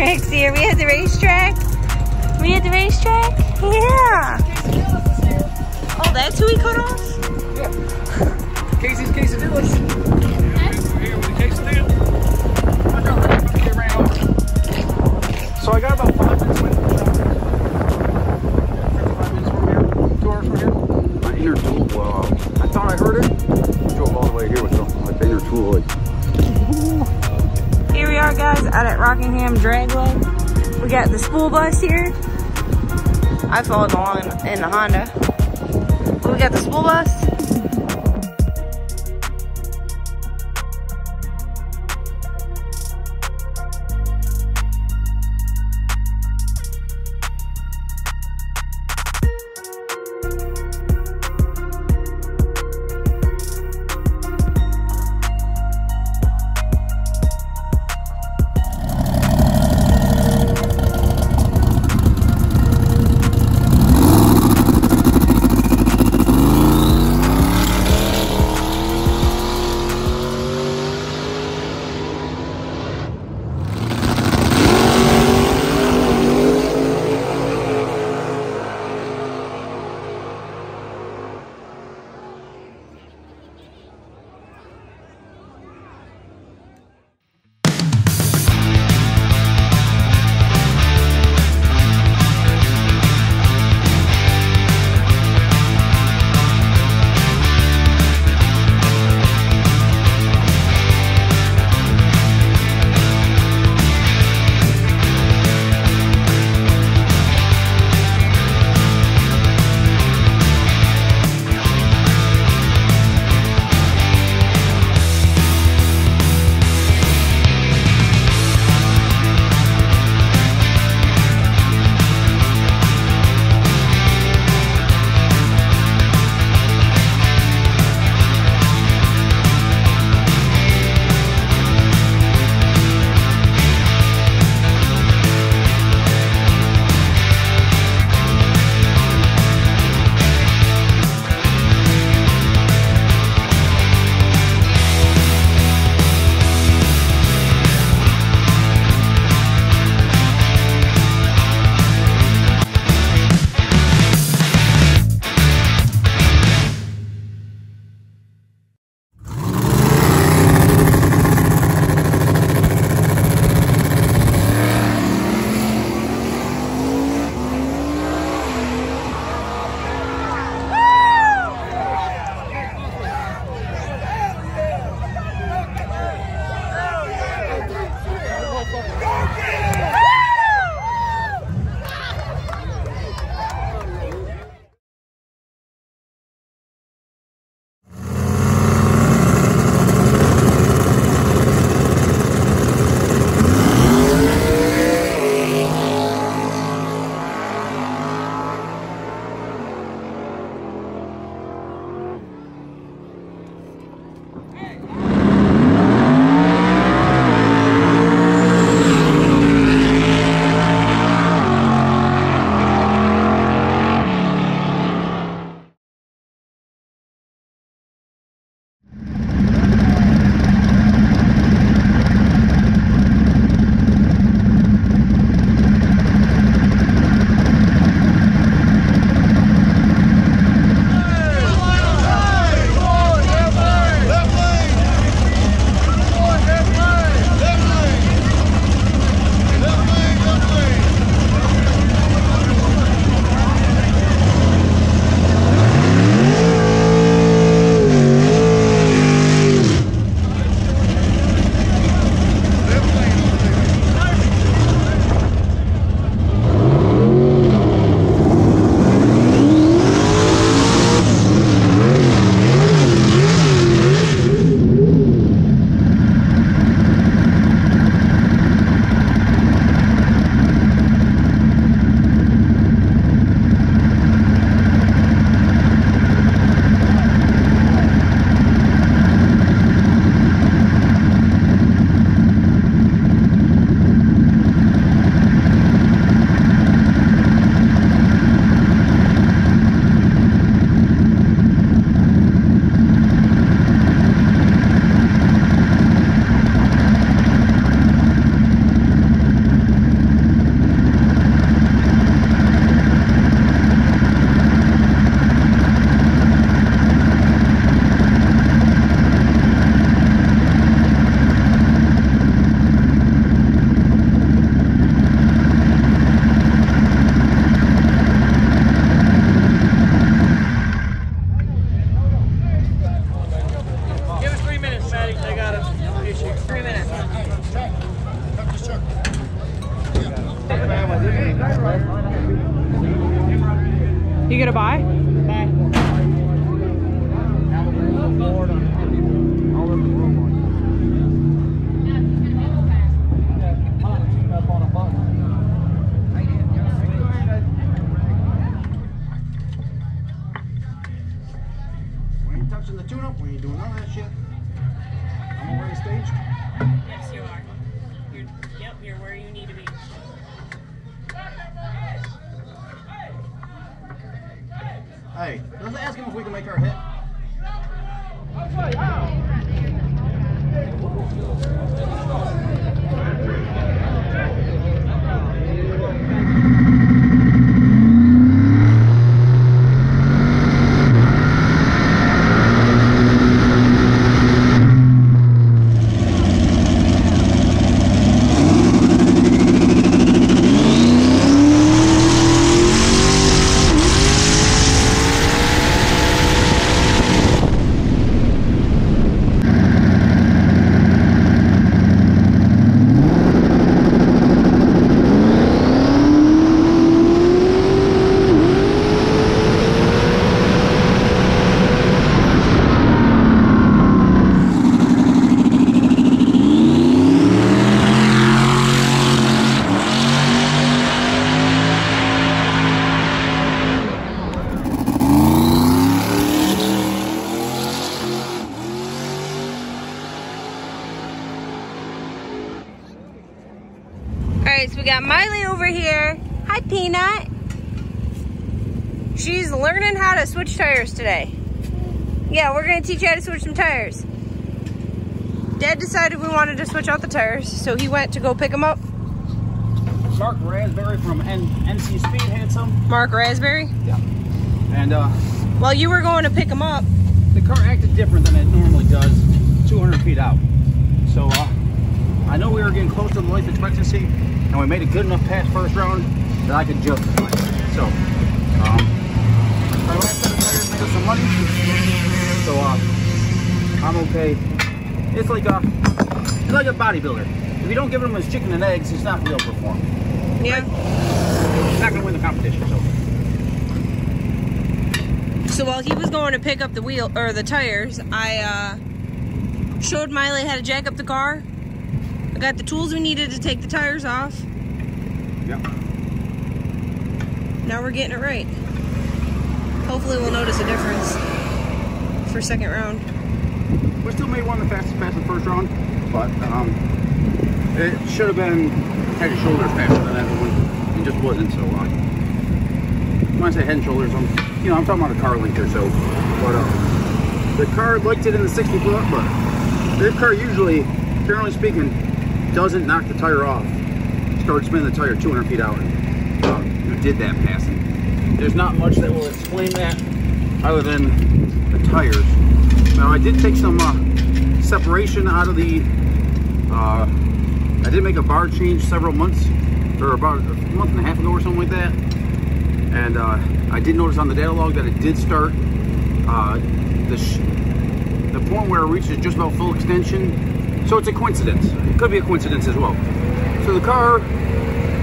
Rick's here. We at the racetrack. We at the racetrack? Yeah. Oh, that's who he cut off? Yeah. Casey's Quesadillas. Here with the quesadilla. They ran over. So I got about 5 minutes away from the shop. 55 minutes from here. 2 hours from here. My inner tool, well, I thought I heard it. Drove all the way here with my inner tool. Like, here we are, guys, out at Rockingham Dragway. We got the school bus here. I followed along in the Honda. We got the school bus. You gonna buy? We ain't touching the tune-up. We ain't doing none of that shit. I'm already staged. Yes, you are. Yep, you're where you need to be. Hey, let's ask him if we can make our hit. Alright, so we got Miley over here. Hi, Peanut. She's learning how to switch tires today. Yeah, we're going to teach you how to switch some tires. Dad decided we wanted to switch out the tires, so he went to go pick them up. Mark Raspberry from NC Speed had some. Mark Raspberry? Yeah. And while you were going to pick them up, the car acted different than it normally does 200 feet out. So I know we were getting close to the life expectancy, and we made a good enough pass first round that I could justify it. So our last set of tires made us some money, so I'm okay. It's like a bodybuilder. If you don't give him his chicken and eggs, he's not going to be able to perform. yeah. He's not going to win the competition. So while he was going to pick up the wheel or the tires, I showed Miley how to jack up the car. I got the tools we needed to take the tires off. Yeah. Now we're getting it right. Hopefully we'll notice a difference for second round. We still made one of the fastest passes first round, but it should have been head and shoulders faster than everyone. It just wasn't. So when I say head and shoulders, I'm talking about a car length or so. But the car liked it in the 60 foot, but this car usually, generally speaking, doesn't knock the tire off. Start spinning the tire 200 feet out, and you did that passing. There's not much that will explain that other than the tires. Now I did take some separation out of the. I did make a bar change several months, or about a month and a half ago or something like that, and I did notice on the data log that it did start the point where it reaches just about full extension. So it's a coincidence. It could be a coincidence as well. So the car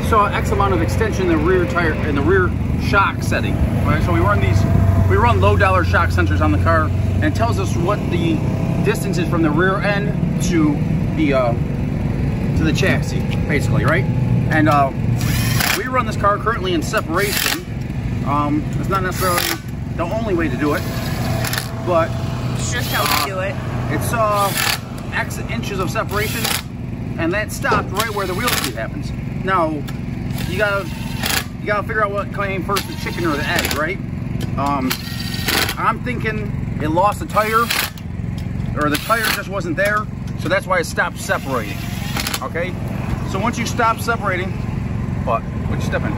saw X amount of extension in the rear tire and the rear shock setting. Right. So we run low dollar shock sensors on the car, and it tells us what the distance is from the rear end to the chassis, basically, right? And we run this car currently in separation. It's not necessarily the only way to do it, but It's just how we do it. It's X inches of separation, and that stopped right where the wheel speed happens. Now, you gotta figure out what came first, the chicken or the egg, right? I'm thinking it lost a tire, or the tire just wasn't there, so that's why it stopped separating. Okay? So once you stop separating, what you stepping?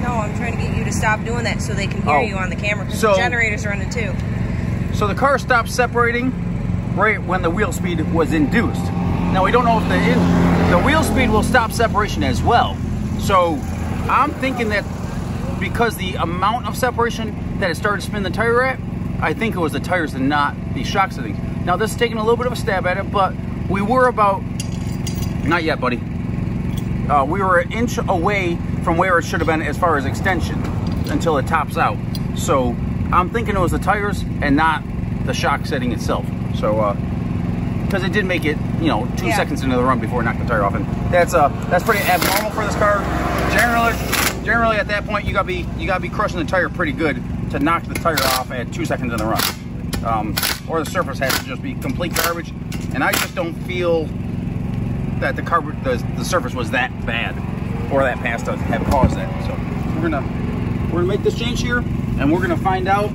No, I'm trying to get you to stop doing that so they can hear you on the camera, because the generator's running too. So the car stopped separating right when the wheel speed was induced. Now we don't know if the wheel speed will stop separation as well. So I'm thinking that because the amount of separation that it started to spin the tire at, I think it was the tires and not the shock settings. Now this is taking a little bit of a stab at it, but we were about, not yet buddy, we were an inch away from where it should have been as far as extension until it tops out. So I'm thinking it was the tires and not the shock setting itself. So because it did make it, you know, 2 seconds into the run before it knocked the tire off, and that's pretty abnormal for this car. Generally at that point you gotta be crushing the tire pretty good to knock the tire off at 2 seconds in the run, or the surface has to just be complete garbage. And I just don't feel that the surface was that bad or that fast to have caused that. So we're gonna make this change here, and we're gonna find out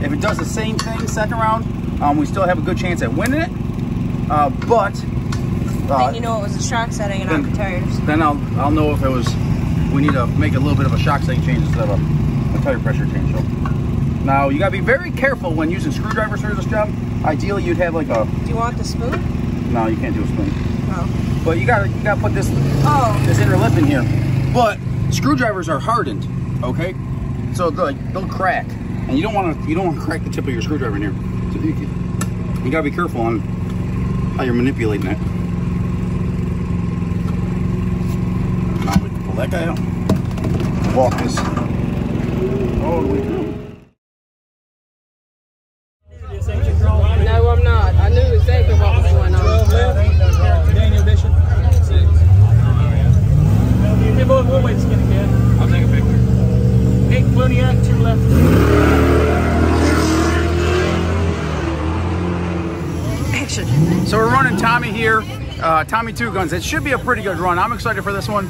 if it does the same thing second round. We still have a good chance at winning it, but then you know it was a shock setting and not the tires. Then I'll know if it was. We need to make a little bit of a shock setting change instead of a tire pressure change. So now you gotta be very careful when using screwdrivers for this job. Ideally, you'd have like a. Do you want the spoon? No, you can't do a spoon. Oh. But you gotta put this this inner lip in here. But screwdrivers are hardened, okay? So they'll crack, and you don't want to crack the tip of your screwdriver in here. So you gotta be careful on how you're manipulating it. Now we can pull that guy out. Walk this all the way through. No, I'm not. I knew exactly what was going on. Daniel Bishop. 6. Hey, boy, we'll wait skinny kid. I'll take a picture. 8 Plewniak, 2 left. Action. So we're running Tommy here, Tommy 2 Guns. It should be a pretty good run. I'm excited for this one.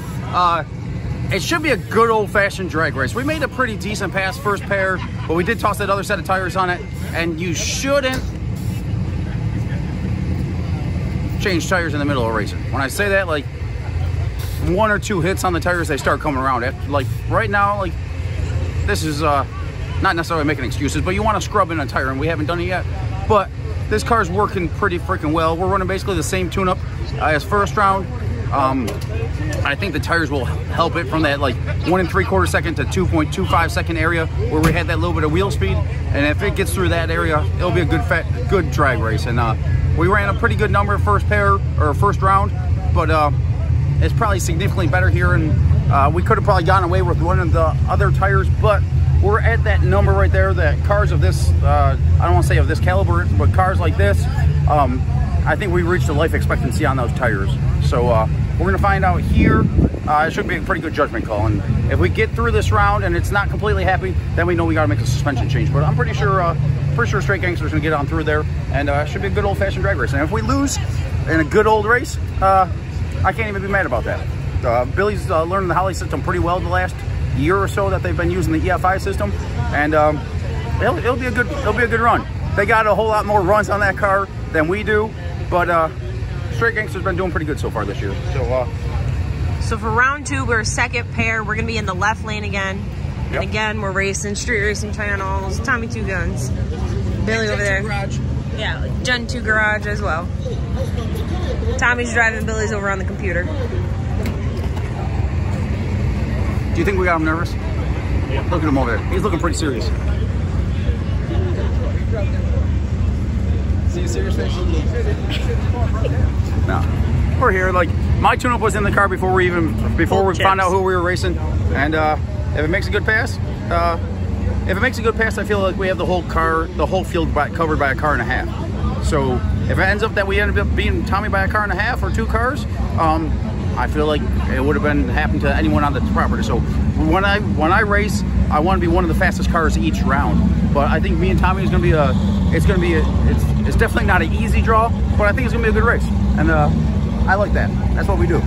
It should be a good old-fashioned drag race. We made a pretty decent pass first pair, but we did toss that other set of tires on it, and you shouldn't change tires in the middle of a race. When I say that, like 1 or 2 hits on the tires, they start coming around. Like right now, like this is not necessarily making excuses, but you want to scrub in a tire, and we haven't done it yet. But this car's working pretty freaking well. We're running basically the same tune-up as first round. I think the tires will help it from that like 1 3/4 second to 2.25 second area where we had that little bit of wheel speed. And if it gets through that area, it'll be a good drag race. And we ran a pretty good number first round, but it's probably significantly better here. And we could have probably gotten away with one of the other tires, but we're at that number right there that cars of this, I don't want to say of this caliber, but cars like this, I think we reached the life expectancy on those tires. So we're going to find out here. It should be a pretty good judgment call. And if we get through this round and it's not completely happy, then we know we got to make a suspension change. But I'm pretty sure Straight Gangster's going to get on through there. And it should be a good old-fashioned drag race. And if we lose in a good old race, I can't even be mad about that. Billy's learning the Holley system pretty well the last year or so that they've been using the EFI system. And it'll be a good run. They got a whole lot more runs on that car than we do. But Straight Gangster's been doing pretty good so far this year. So for round 2, we're second pair. We're gonna be in the left lane again. Yep. And again, we're racing street racing channels. Tommy 2 Guns. Billy over there. Garage. Yeah, Gen 2 Garage as well. Tommy's driving, Billy's over on the computer. Do you think we got him nervous? Yeah. Look at him over there. He's looking pretty serious. See a serious face? No. We're here. Like, my tune-up was in the car before we found out who we were racing. And if it makes a good pass, I feel like we have the whole field covered by a car and a half. So if it ends up that we end up beating Tommy by a car and a half or 2 cars, I feel like it would have been happened to anyone on the property. So when I race, I want to be one of the fastest cars each round. But I think me and Tommy is going to be it's definitely not an easy draw, but I think it's going to be a good race. And I like that. That's what we do.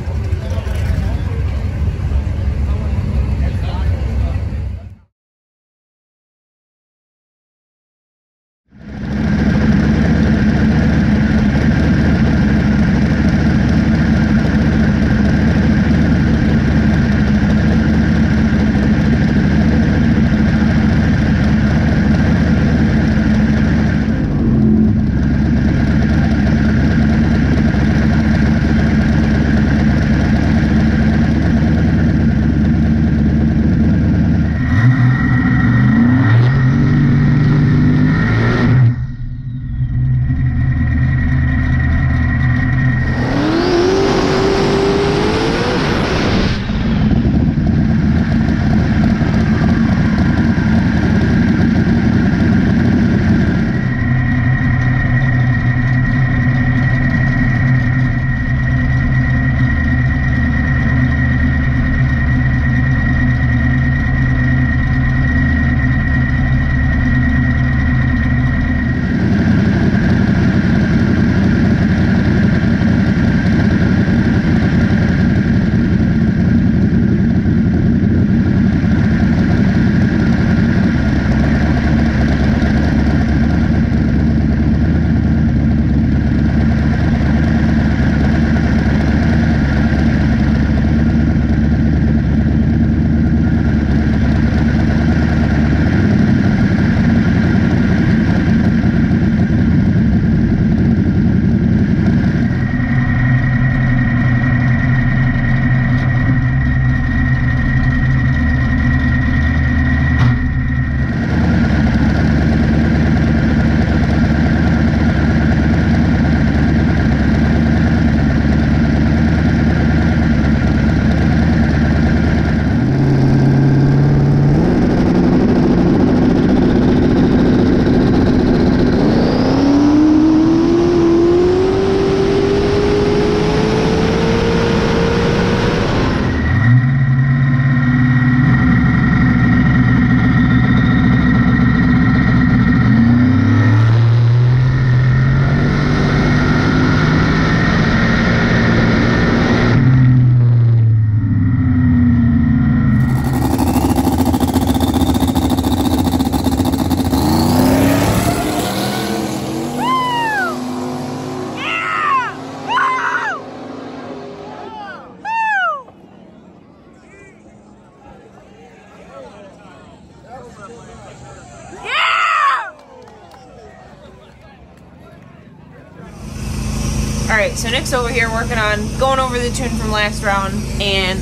Alright, so Nick's over here working on going over the tune from last round and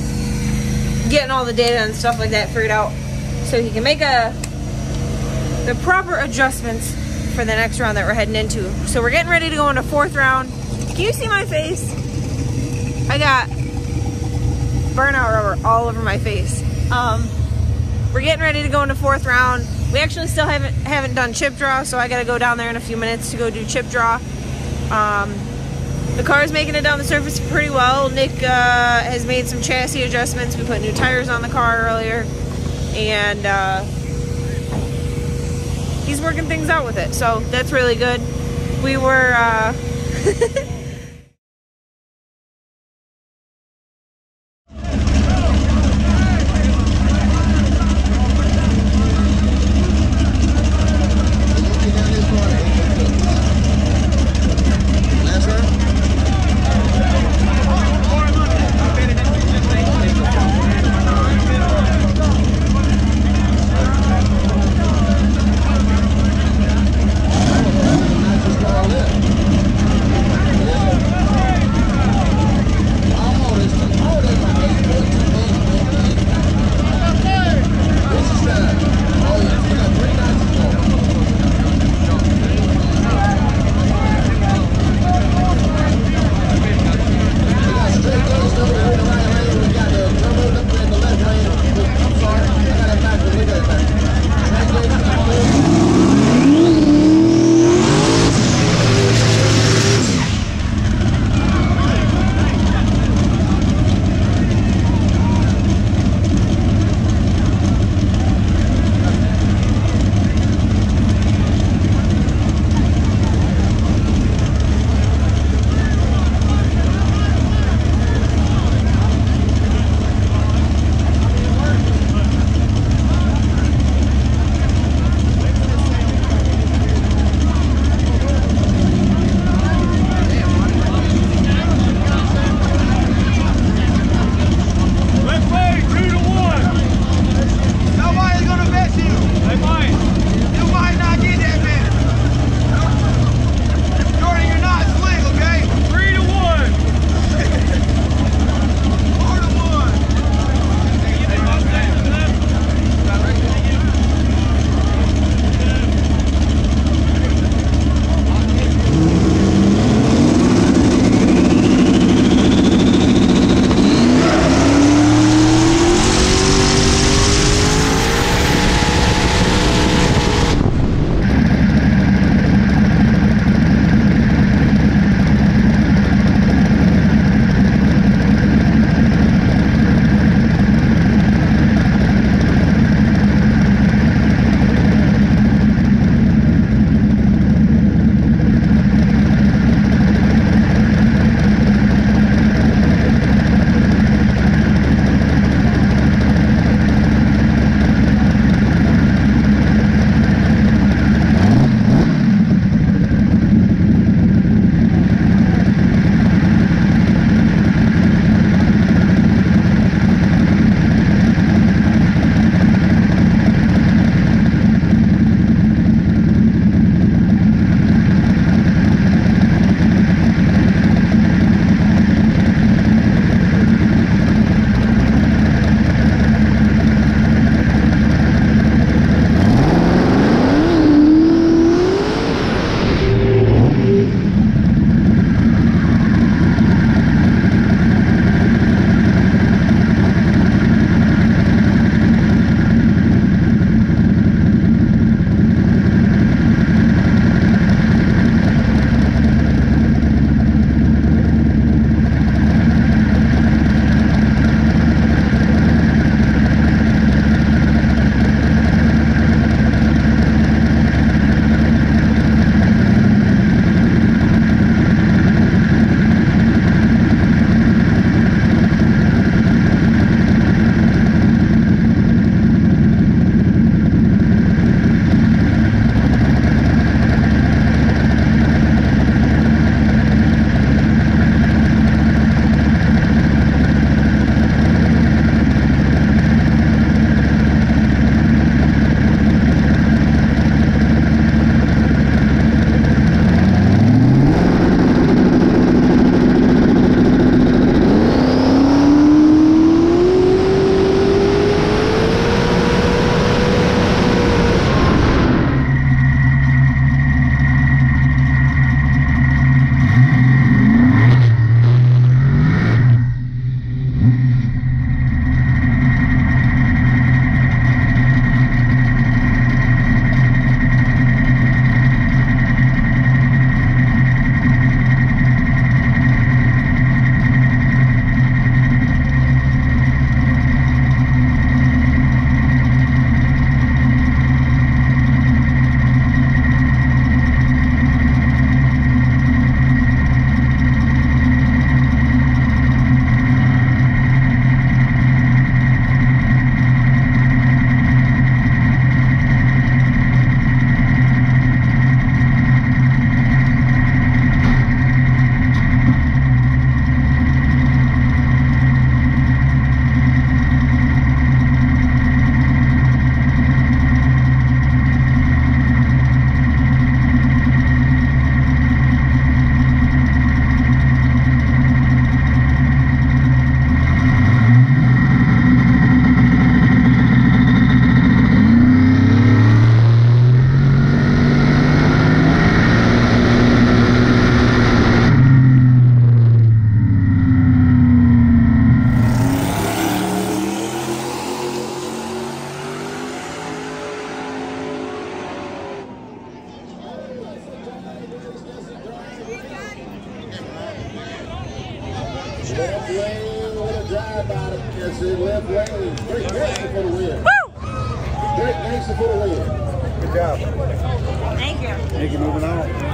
getting all the data and stuff like that figured out so he can make the proper adjustments for the next round that we're heading into. So we're getting ready to go into 4th round. Can you see my face? I got burnout rubber all over my face. We're getting ready to go into 4th round. We actually still haven't done chip draw, so I gotta go down there in a few minutes to go do chip draw. The car's making it down the surface pretty well. Nick has made some chassis adjustments. We put new tires on the car earlier, and he's working things out with it, so that's really good. We were drive by the left lane. Great Gangster for the win. Great Gangster for the win. Good job. Thank you. Thank you. Moving on.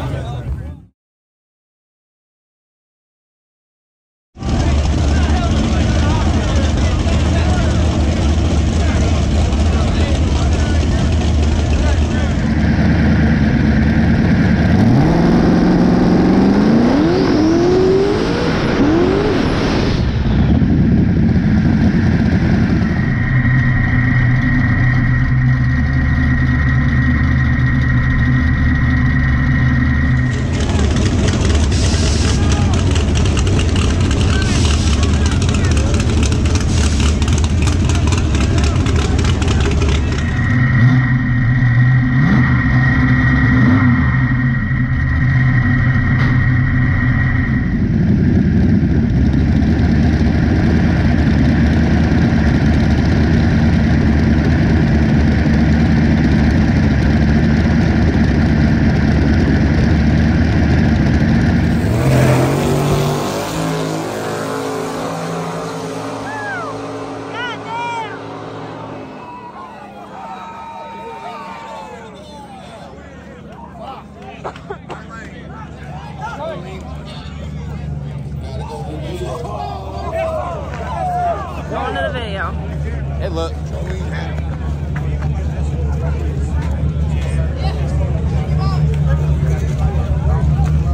Going to the video. Hey, look.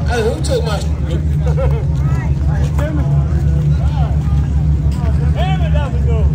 Hey, who took my... Damn it, that was good.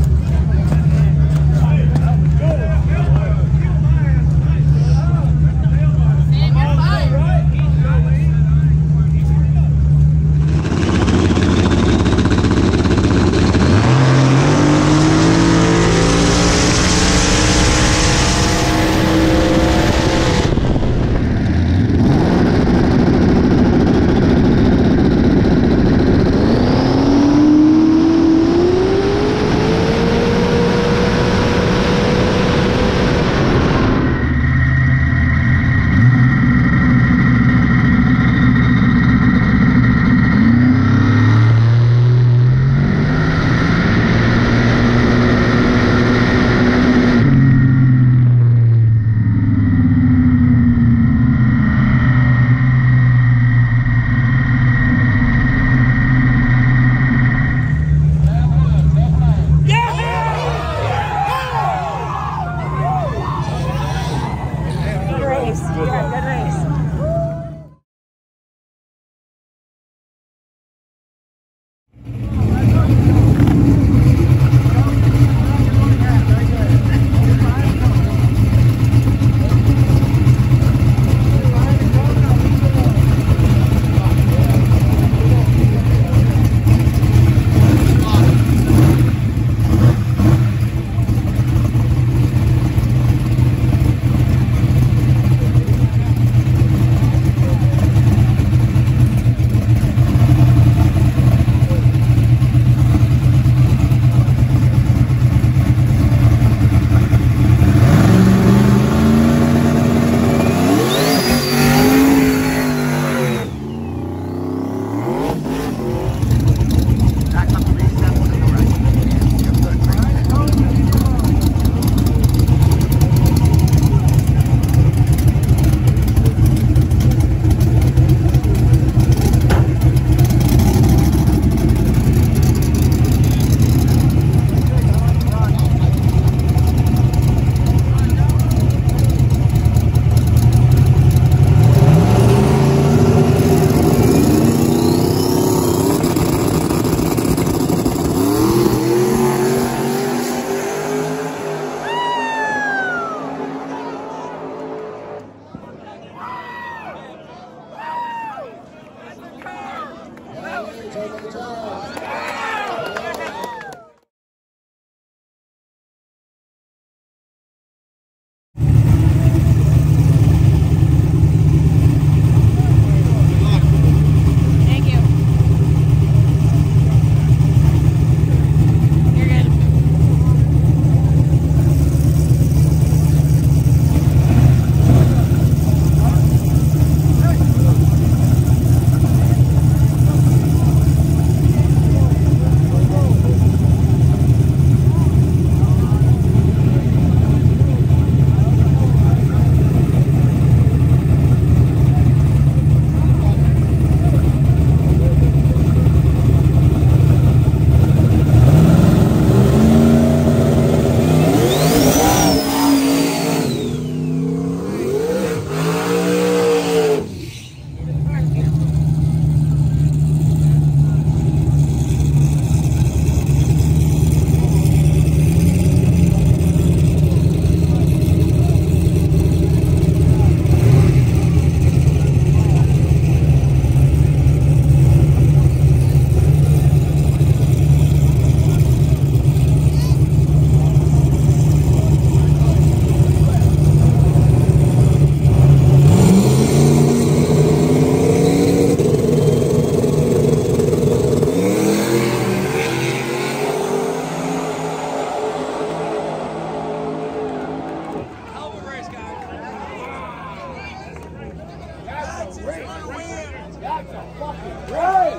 Hey!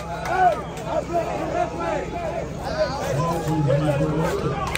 Hey!